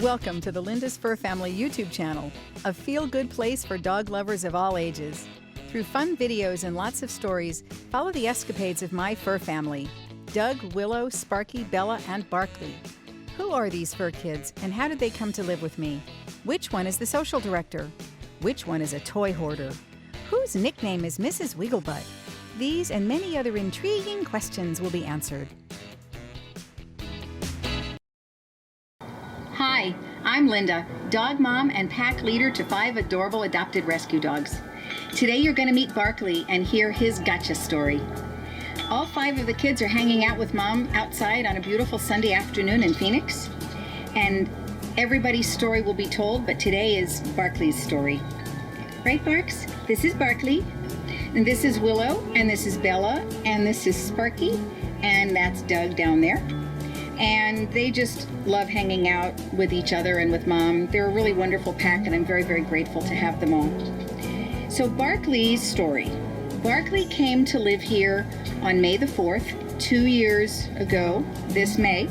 Welcome to the Linda's Fur Family YouTube channel, a feel-good place for dog lovers of all ages. Through fun videos and lots of stories, follow the escapades of my fur family, Doug, Willow, Sparky, Bella, and Barkley. Who are these fur kids, and how did they come to live with me? Which one is the social director? Which one is a toy hoarder? Whose nickname is Mrs. Wigglebutt? These and many other intriguing questions will be answered. Hi, I'm Linda, dog mom and pack leader to 5 adorable adopted rescue dogs. Today you're going to meet Barkley and hear his gotcha story. All 5 of the kids are hanging out with mom outside on a beautiful Sunday afternoon in Phoenix. And everybody's story will be told, but today is Barkley's story. Right, Barks? This is Barkley, and this is Willow, and this is Bella, and this is Sparky, and that's Doug down there. And they just love hanging out with each other and with mom. They're a really wonderful pack, and I'm very, very grateful to have them all. So Barkley's story. Barkley came to live here on May the 4th, 2 years ago, this May.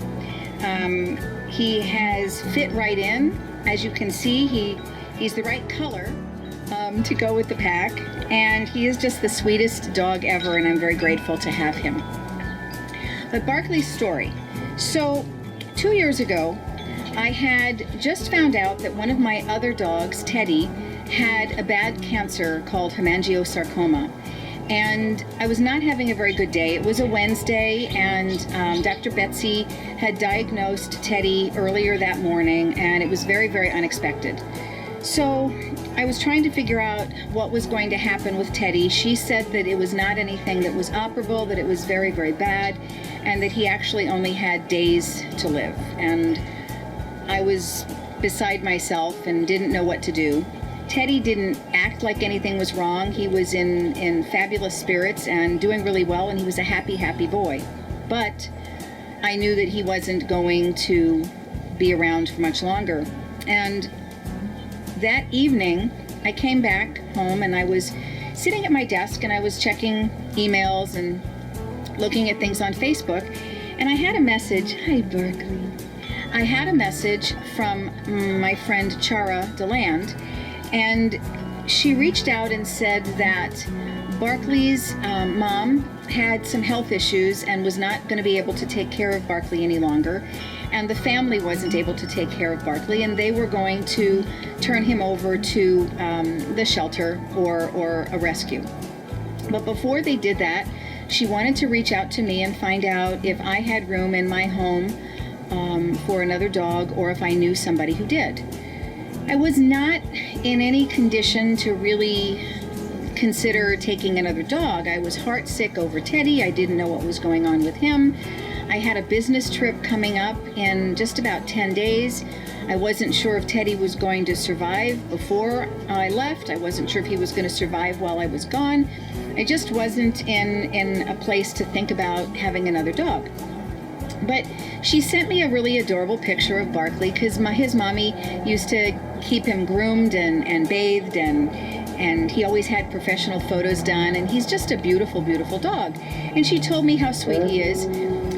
He has fit right in. As you can see, he's the right color to go with the pack, and he is just the sweetest dog ever, and I'm very grateful to have him. But Barkley's story. So 2 years ago, I had just found out that one of my other dogs, Teddy, had a bad cancer called hemangiosarcoma. And I was not having a very good day. It was a Wednesday, and Dr. Betsy had diagnosed Teddy earlier that morning, and it was very, very unexpected. So I was trying to figure out what was going to happen with Teddy. She said that it was not anything that was operable, that it was very, very bad, and that he actually only had days to live. And I was beside myself and didn't know what to do. Teddy didn't act like anything was wrong. He was in fabulous spirits and doing really well, and he was a happy, happy boy. But I knew that he wasn't going to be around for much longer. And that evening, I came back home and I was sitting at my desk and I was checking emails and looking at things on Facebook, and I had a message. Hi, Barkley. I had a message from my friend Chara DeLand, and she reached out and said that Barkley's mom had some health issues and was not going to be able to take care of Barkley any longer, and the family wasn't able to take care of Barkley, and they were going to turn him over to the shelter or a rescue. But before they did that, she wanted to reach out to me and find out if I had room in my home for another dog, or if I knew somebody who did. I was not in any condition to really consider taking another dog. I was heartsick over Teddy. I didn't know what was going on with him. I had a business trip coming up in just about 10 days. I wasn't sure if Teddy was going to survive before I left. I wasn't sure if he was going to survive while I was gone. I just wasn't in a place to think about having another dog. But she sent me a really adorable picture of Barkley, because his mommy used to keep him groomed and bathed, and he always had professional photos done, and he's just a beautiful, beautiful dog. And she told me how sweet he is.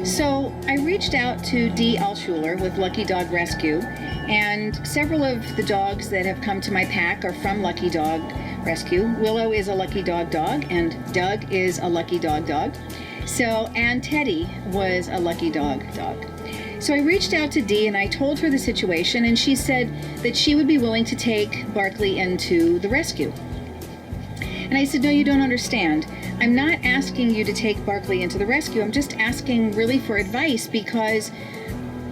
So I reached out to Dee Alschuler with Lucky Dog Rescue, and several of the dogs that have come to my pack are from Lucky Dog Rescue. Willow is a Lucky Dog dog, and Doug is a Lucky Dog dog. And Teddy was a Lucky Dog dog. So I reached out to Dee and I told her the situation, and she said that she would be willing to take Barkley into the rescue. And I said, no, you don't understand. I'm not asking you to take Barkley into the rescue. I'm just asking really for advice, because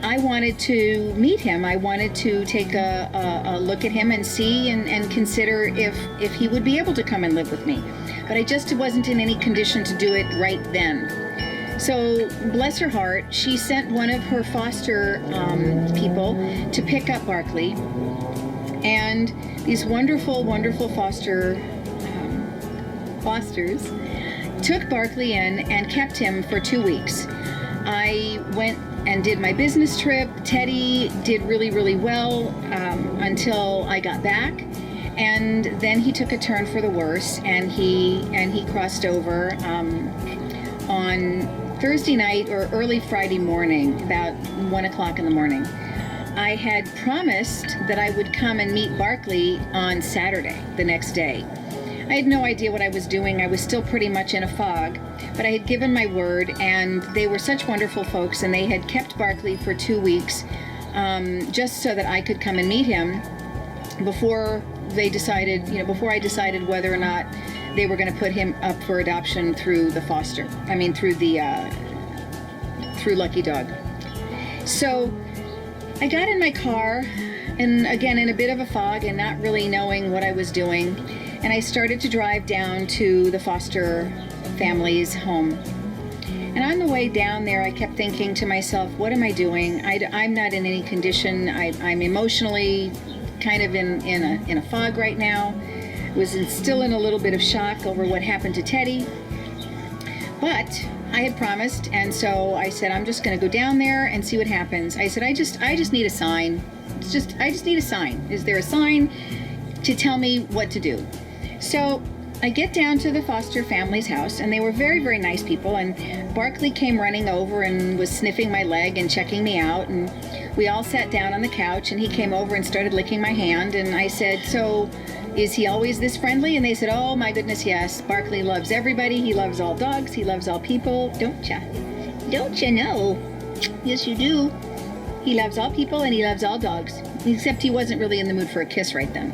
I wanted to meet him. I wanted to take a look at him and see and consider if he would be able to come and live with me. But I just wasn't in any condition to do it right then. So, bless her heart, she sent one of her foster people to pick up Barkley. And these wonderful, wonderful fosters took Barkley in and kept him for 2 weeks. I went and did my business trip. Teddy did really, really well until I got back. And then he took a turn for the worse, and he crossed over on Thursday night or early Friday morning, about 1 o'clock in the morning. I had promised that I would come and meet Barkley on Saturday, the next day. I had no idea what I was doing. I was still pretty much in a fog, but I had given my word, and they were such wonderful folks, and they had kept Barkley for 2 weeks just so that I could come and meet him before they decided, before I decided whether or not they were going to put him up for adoption through the through Lucky Dog. So I got in my car, and again in a bit of a fog and not really knowing what I was doing, and I started to drive down to the foster family's home. And on the way down there, I kept thinking to myself, what am I doing? I'm not in any condition. I'm emotionally kind of in a fog right now. Was still in a little bit of shock over what happened to Teddy. But I had promised, and so I said, I'm just going to go down there and see what happens. I said, I just need a sign. I just need a sign. Is there a sign to tell me what to do? So I get down to the foster family's house, and they were very, very nice people, and Barkley came running over and was sniffing my leg and checking me out, and we all sat down on the couch, and he came over and started licking my hand, and I said, so is he always this friendly? And they said, oh my goodness, yes. Barkley loves everybody. He loves all dogs. He loves all people. Don't you know? Yes, you do. He loves all people and he loves all dogs. Except he wasn't really in the mood for a kiss right then.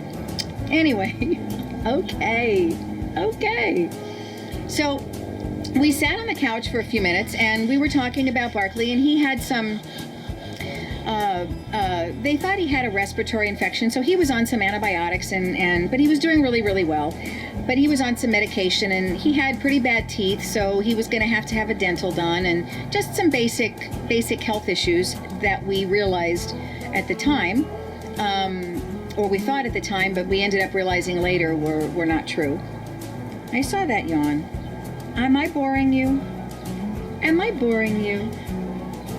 Anyway, okay. So we sat on the couch for a few minutes and we were talking about Barkley, and he had some they thought he had a respiratory infection, so he was on some antibiotics, but he was doing really, really well. But he was on some medication, and he had pretty bad teeth, so he was going to have a dental done, and just some basic health issues that we realized at the time, or we thought at the time, but we ended up realizing later were not true. I saw that yawn. Am I boring you?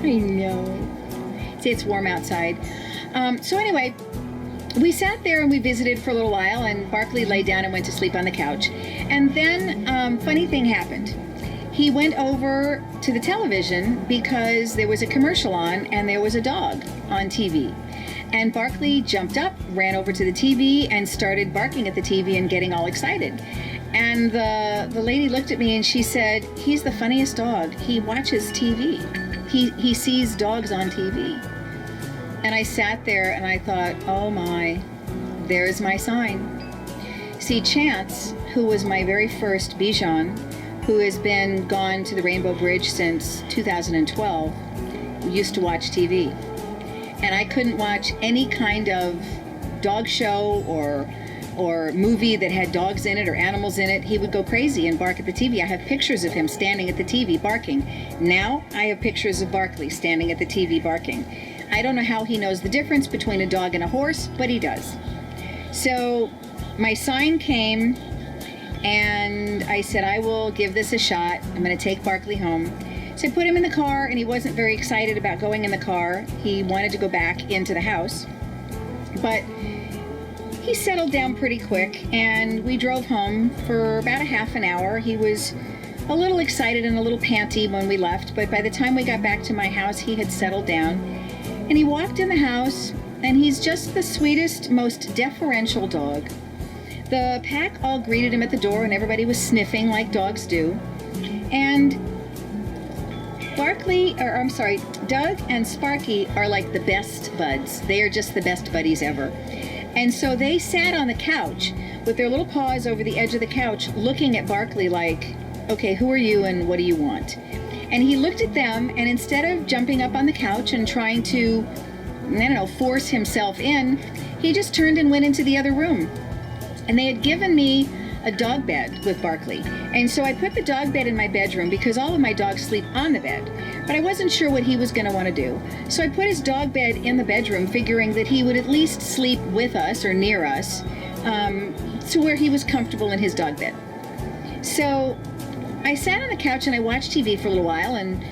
I know. It's warm outside. So anyway, we sat there and we visited for a little while, and Barkley lay down and went to sleep on the couch. And then funny thing happened. He went over to the television because there was a commercial on and there was a dog on TV. And Barkley jumped up, ran over to the TV, and started barking at the TV and getting all excited. And the lady looked at me and she said, he's the funniest dog. He watches TV. He sees dogs on TV. And I sat there and I thought, oh my, there's my sign. See, Chance, who was my very first Bichon, who has been gone to the Rainbow Bridge since 2012, used to watch TV. And I couldn't watch any kind of dog show or movie that had dogs in it or animals in it. He would go crazy and bark at the TV. I have pictures of him standing at the TV barking. Now I have pictures of Barkley standing at the TV barking. I don't know how he knows the difference between a dog and a horse, but he does. So my sign came, and I said, I will give this a shot. I'm going to take Barkley home. So I put him in the car, and he wasn't very excited about going in the car. He wanted to go back into the house. But he settled down pretty quick, and we drove home for about a half an hour. He was a little excited and a little panty when we left, but by the time we got back to my house, he had settled down. And he walked in the house, and he's just the sweetest, most deferential dog. The pack all greeted him at the door, and everybody was sniffing like dogs do. And Doug and Sparky are like the best buds. They are just the best buddies ever. And so they sat on the couch with their little paws over the edge of the couch, looking at Barkley like, okay, who are you and what do you want? And he looked at them, and instead of jumping up on the couch and trying to, force himself in, he just turned and went into the other room. And they had given me a dog bed with Barkley. And so I put the dog bed in my bedroom because all of my dogs sleep on the bed. But I wasn't sure what he was going to want to do. So I put his dog bed in the bedroom, figuring that he would at least sleep with us or near us, to where he was comfortable in his dog bed. So I sat on the couch and I watched TV for a little while, and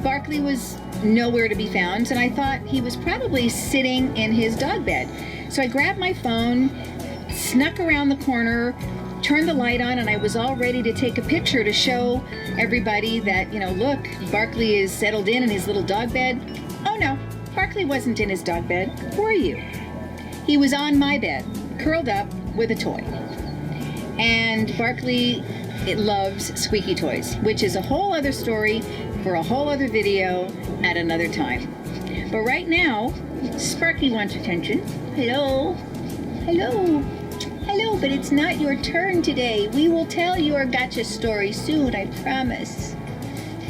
Barkley was nowhere to be found, and I thought he was probably sitting in his dog bed. So I grabbed my phone, snuck around the corner, turned the light on, and I was all ready to take a picture to show everybody that, look, Barkley is settled in his little dog bed. Oh no, Barkley wasn't in his dog bed, were you? He was on my bed, curled up with a toy. And Barkley loves squeaky toys, which is a whole other story for a whole other video at another time. But right now, Sparky wants attention. Hello. Hello. Hello, but it's not your turn today. We will tell your gotcha story soon, I promise.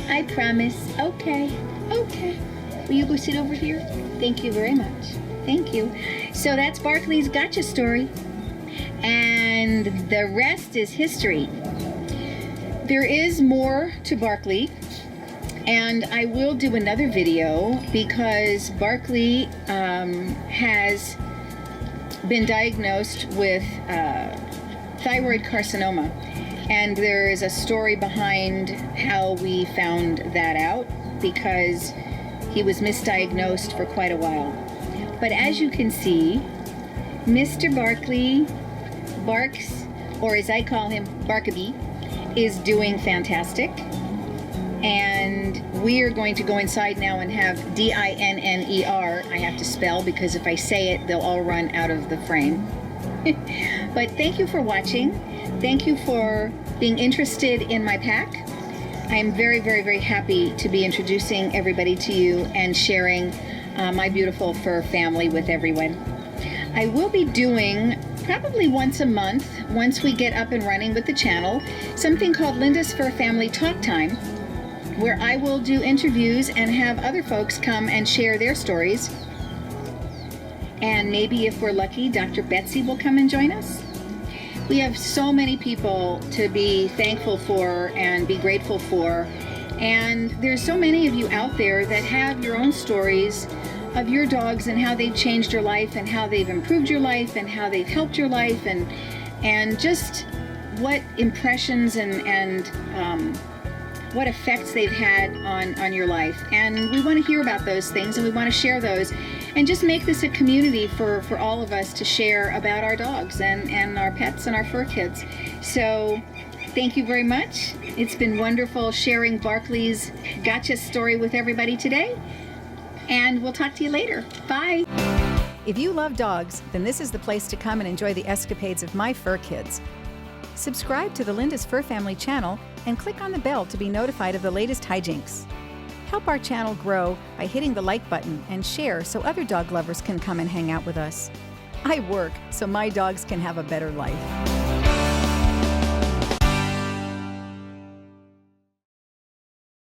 I promise. Okay. Okay. Will you go sit over here? Thank you very much. Thank you. So that's Barkley's gotcha story. And the rest is history. There is more to Barkley, and I will do another video because Barkley has been diagnosed with thyroid carcinoma, and there is a story behind how we found that out because he was misdiagnosed for quite a while. But as you can see, Mr. Barkley, Barks, or as I call him, Barkaby, is doing fantastic. And we are going to go inside now and have DINNER. I have to spell because if I say it, they'll all run out of the frame. But thank you for watching. Thank you for being interested in my pack. I'm very, very, very happy to be introducing everybody to you and sharing my beautiful fur family with everyone. I will be doing probably once a month, once we get up and running with the channel, something called Linda's Fur Family Talk Time, where I will do interviews and have other folks come and share their stories. And maybe if we're lucky, Dr. Betsy will come and join us. We have so many people to be thankful for and be grateful for. And there's so many of you out there that have your own stories of your dogs and how they've changed your life and how they've improved your life and how they've helped your life and just what impressions and what effects they've had on your life. And we want to hear about those things and we want to share those and just make this a community for all of us to share about our dogs and our pets and our fur kids. So thank you very much. It's been wonderful sharing Barkley's gotcha story with everybody today. And we'll talk to you later. Bye. If you love dogs, then this is the place to come and enjoy the escapades of my fur kids. Subscribe to the Linda's Fur Family channel and click on the bell to be notified of the latest hijinks. Help our channel grow by hitting the like button and share so other dog lovers can come and hang out with us. I work so my dogs can have a better life.